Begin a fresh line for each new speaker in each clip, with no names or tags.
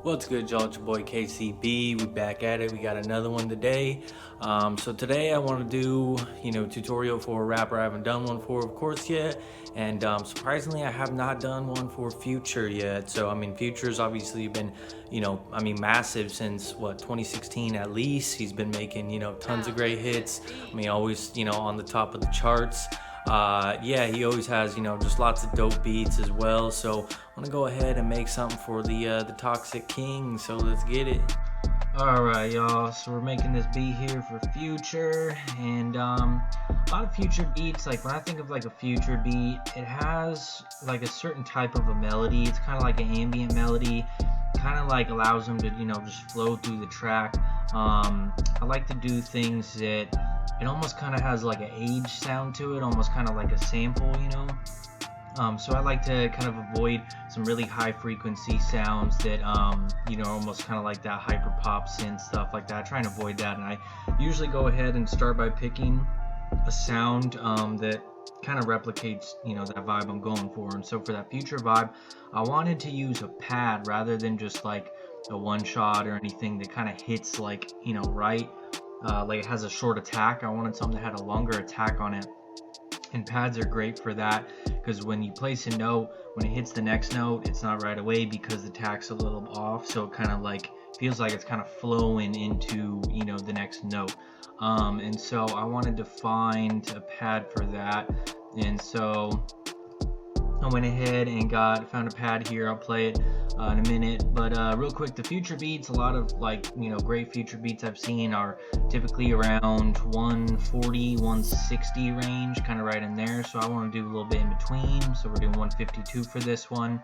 What's good, y'all? It's your boy KCB. We back at it. We got another one today. So today I want to do, tutorial for a rapper I haven't done one for, of course, yet. And surprisingly, I have not done one for Future yet. So Future's obviously been, massive since 2016 at least. He's been making, tons of great hits. Always, on the top of the charts. Yeah, he always has, just lots of dope beats as well. So I'm gonna go ahead and make something for the Toxic King. So let's get it. Alright, y'all, so we're making this beat here for Future, and a lot of Future beats, like when I think of like a Future beat, it has like a certain type of a melody. It's kind of like an ambient melody, kind of like allows them to, just flow through the track. I like to do things that it almost kind of has like an age sound to it, almost kind of like a sample, so I like to kind of avoid some really high frequency sounds that, almost kind of like that hyper pop synth stuff like that. I try and avoid that, and I usually go ahead and start by picking a sound that kind of replicates, that vibe I'm going for. And so for that Future vibe, I wanted to use a pad rather than just like a one shot or anything that kind of hits like, right, like it has a short attack. I wanted something that had a longer attack on it. And pads are great for that because when you place a note, when it hits the next note, it's not right away because the attack's a little off, so it kind of like feels like it's kind of flowing into the next note. And so I wanted to find a pad for that, and so I went ahead and found a pad here. I'll play it in a minute, but real quick, the Future beats, a lot of great Future beats I've seen are typically around 140 160 range, kind of right in there. So I want to do a little bit in between, so we're doing 152 for this one.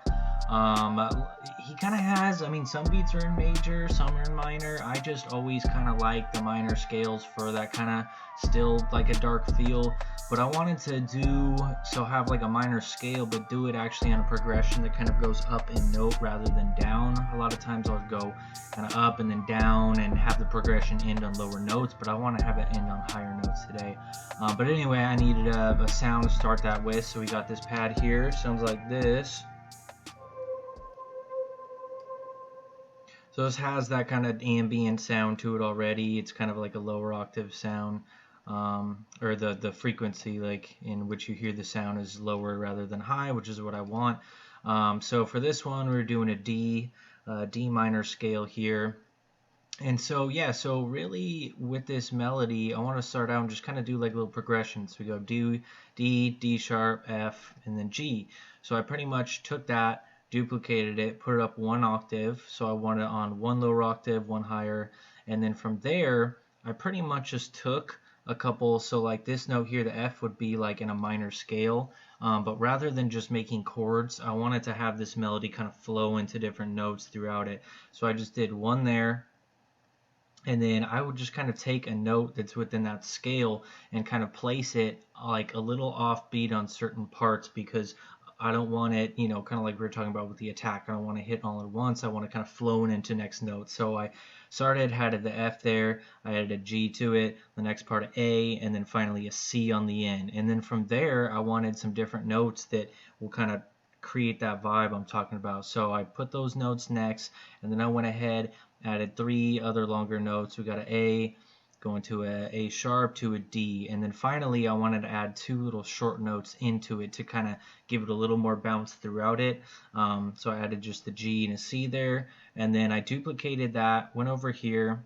He kind of has, some beats are in major, some are in minor. I just always kind of like the minor scales for that kind of still like a dark feel, but I wanted to have like a minor scale, but do it actually on a progression that kind of goes up in note rather than down. A lot of times I'll go kind of up and then down and have the progression end on lower notes, but I want to have it end on higher notes today. But anyway, I needed a sound to start that with, so we got this pad here. Sounds like this. So this has that kind of ambient sound to it already. It's kind of like a lower octave sound, or the frequency like in which you hear the sound is lower rather than high, which is what I want. So for this one, we're doing a D minor scale here. And so yeah, so really with this melody, I want to start out and just kind of do like little progressions. We go D, D sharp, F, and then G. So I pretty much took that, duplicated it, put it up one octave. So I want it on one lower octave, one higher. And then from there, I pretty much just took a couple. So like this note here, the F would be like in a minor scale. But rather than just making chords, I wanted to have this melody kind of flow into different notes throughout it. So I just did one there. And then I would just kind of take a note that's within that scale and kind of place it like a little offbeat on certain parts, because I don't want it, kind of like we were talking about with the attack. I don't want to hit all at once. I want to kind of flow into next notes. So I had the F there, I added a G to it, the next part of A, and then finally a C on the end. And then from there, I wanted some different notes that will kind of create that vibe I'm talking about. So I put those notes next, and then I went ahead, added three other longer notes. We got an A, going to A sharp to a D, and then finally I wanted to add two little short notes into it to kind of give it a little more bounce throughout it. So I added just the G and a C there, and then I duplicated that, went over here,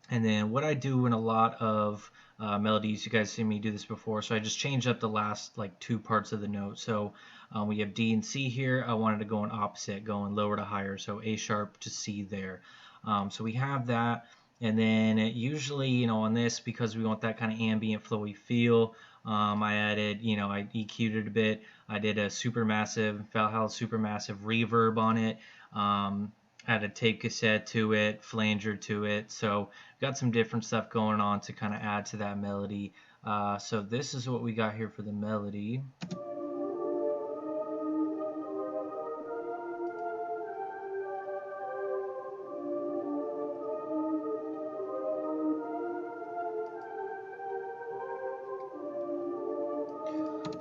and then what I do in a lot of melodies, you guys see me do this before, so I just change up the last like two parts of the note. So we have D and C here. I wanted to go in opposite, going lower to higher, so A sharp to C there. So we have that, and then usually, on this, because we want that kind of ambient flowy feel, I added, I EQ'd it a bit. I did a supermassive reverb on it. Added tape cassette to it, flanger to it. So got some different stuff going on to kind of add to that melody. So this is what we got here for the melody.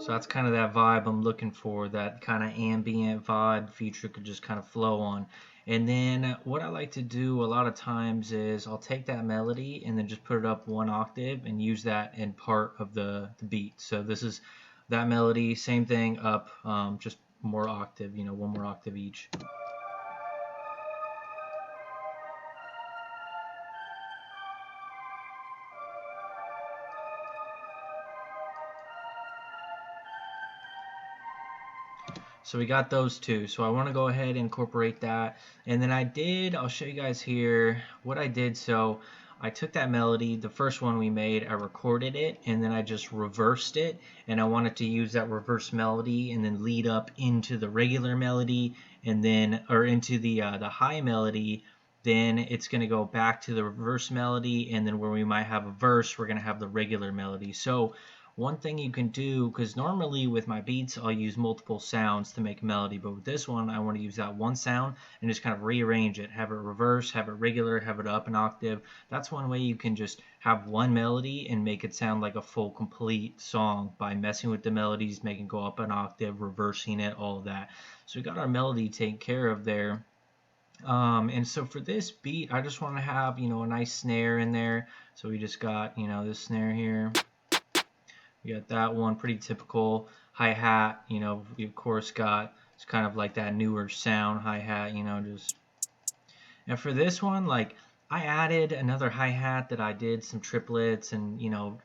So that's kind of that vibe I'm looking for, that kind of ambient vibe Future could just kind of flow on. And then what I like to do a lot of times is I'll take that melody and then just put it up one octave and use that in part of the beat. So this is that melody, same thing up, just more octave, one more octave each. So we got those two. So I want to go ahead and incorporate that. And then I'll show you guys here what I did. So I took that melody, the first one we made, I recorded it, and then I just reversed it. And I wanted to use that reverse melody and then lead up into the regular melody, and then, or into the high melody. Then it's going to go back to the reverse melody, and then where we might have a verse, we're going to have the regular melody. So one thing you can do, because normally with my beats I'll use multiple sounds to make a melody, but with this one I want to use that one sound and just kind of rearrange it, have it reverse, have it regular, have it up an octave. That's one way you can just have one melody and make it sound like a full complete song by messing with the melodies, making it go up an octave, reversing it, all of that. So we got our melody taken care of there. And so for this beat I just want to have a nice snare in there. So we just got this snare here. We got that one, pretty typical. Hi-hat, we of course got, it's kind of like that newer sound hi-hat, just. And for this one, like, I added another hi-hat that I did some triplets and,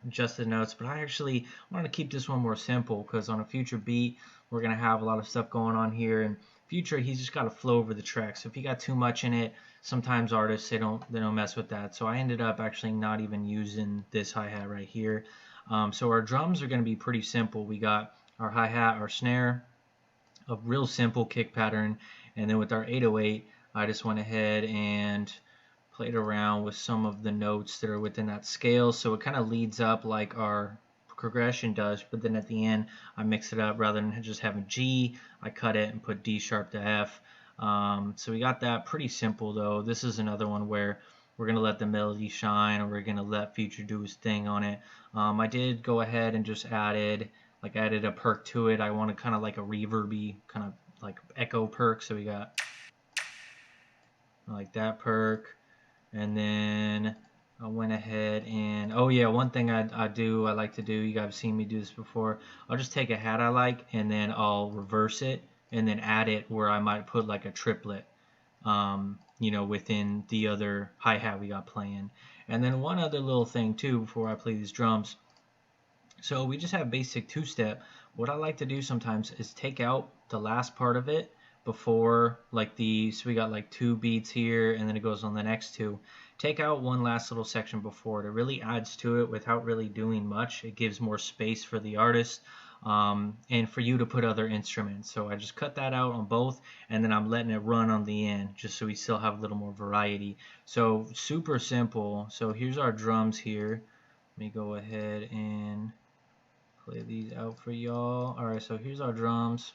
adjusted notes, but I actually want to keep this one more simple because on a future beat, we're going to have a lot of stuff going on here. And Future, he's just got to flow over the track. So if you got too much in it, sometimes artists, they don't mess with that. So I ended up actually not even using this hi-hat right here. So our drums are going to be pretty simple. We got our hi-hat, our snare, a real simple kick pattern, and then with our 808, I just went ahead and played around with some of the notes that are within that scale, so it kind of leads up like our progression does, but then at the end I mix it up. Rather than just having G, I cut it and put D sharp to F. So we got that pretty simple though. This is another one where we're going to let the melody shine, and we're going to let Future do his thing on it. I did go ahead and just added a perk to it. I wanted kind of like a reverby, kind of like echo perk. So we got like that perk. And then I went ahead and, oh yeah, one thing I like to do, you guys have seen me do this before, I'll just take a hat I like and then I'll reverse it and then add it where I might put like a triplet. Within the other hi-hat we got playing. And then one other little thing too before I play these drums. So we just have basic two-step. What I like to do sometimes is take out the last part of it before, so we got like two beats here and then it goes on the next two. Take out one last little section before it. It really adds to it without really doing much. It gives more space for the artist. And for you to put other instruments. So I just cut that out on both, and then I'm letting it run on the end just so we still have a little more variety. So super simple. So here's our drums here. Let me go ahead and play these out for y'all. Alright, so here's our drums.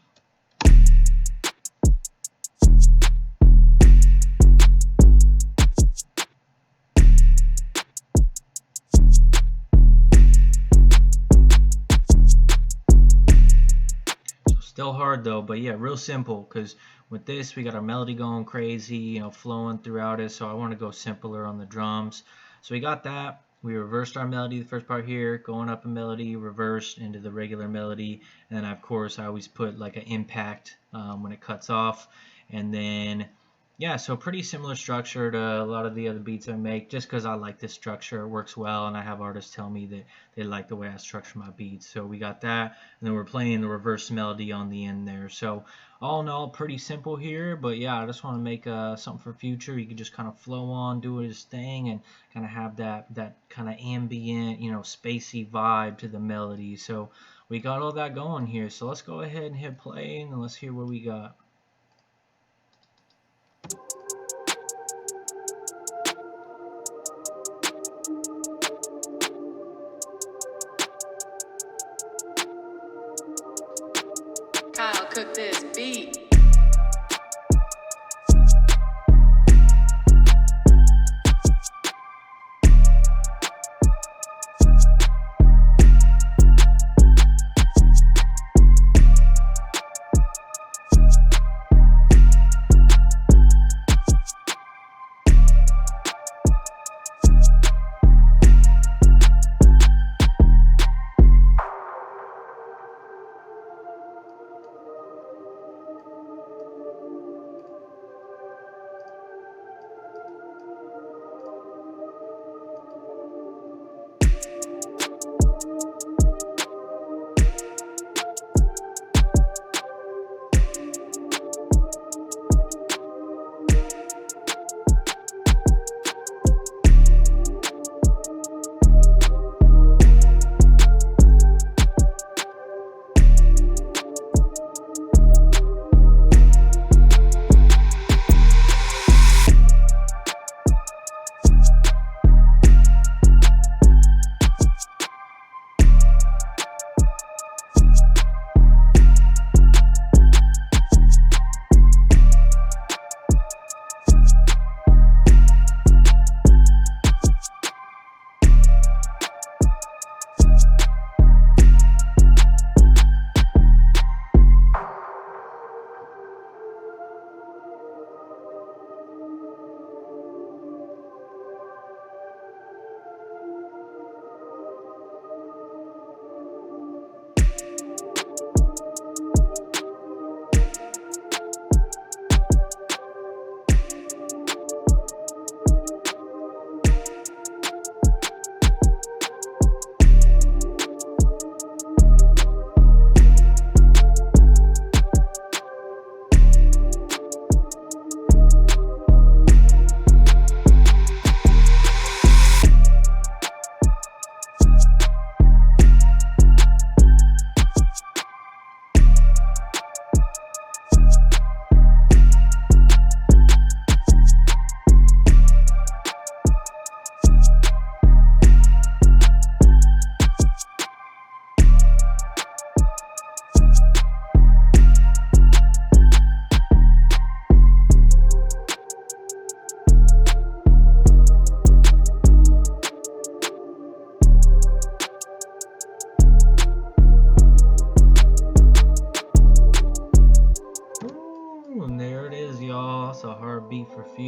Still hard though, but yeah, real simple, because with this we got our melody going crazy, flowing throughout it, so I want to go simpler on the drums. So we got that. We reversed our melody, the first part here, going up a melody, reversed into the regular melody, and then of course I always put like an impact when it cuts off. And then yeah, so pretty similar structure to a lot of the other beats I make, just because I like this structure. It works well, and I have artists tell me that they like the way I structure my beats. So we got that, and then we're playing the reverse melody on the end there. So all in all, pretty simple here, but yeah, I just want to make something for Future. You can just kind of flow on, do his thing, and kind of have that kind of ambient, spacey vibe to the melody. So we got all that going here. So let's go ahead and hit play, and let's hear what we got.
Kyle, cook this beat.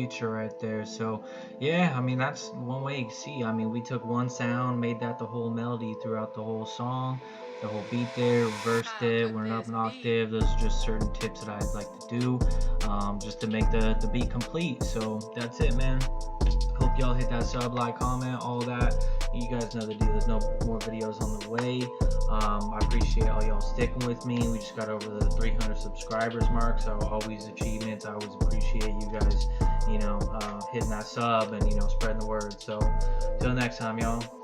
future right there. So yeah, I mean, that's one way you can see. I mean, we took one sound, made that the whole melody throughout the whole song, the whole beat there, reversed
Kyle,
it,
cook
went up
this
an
beat.
octave. Those are just certain tips that I'd like to do, just to make the beat complete. So that's it, man. Hope y'all hit that sub, like, comment, all that. You guys know the deal. There's no more videos on the way. I appreciate all y'all sticking with me. We just got over the 300 subscribers mark, so always achievements. I always appreciate you guys, hitting that sub and spreading the word. So till next time, y'all.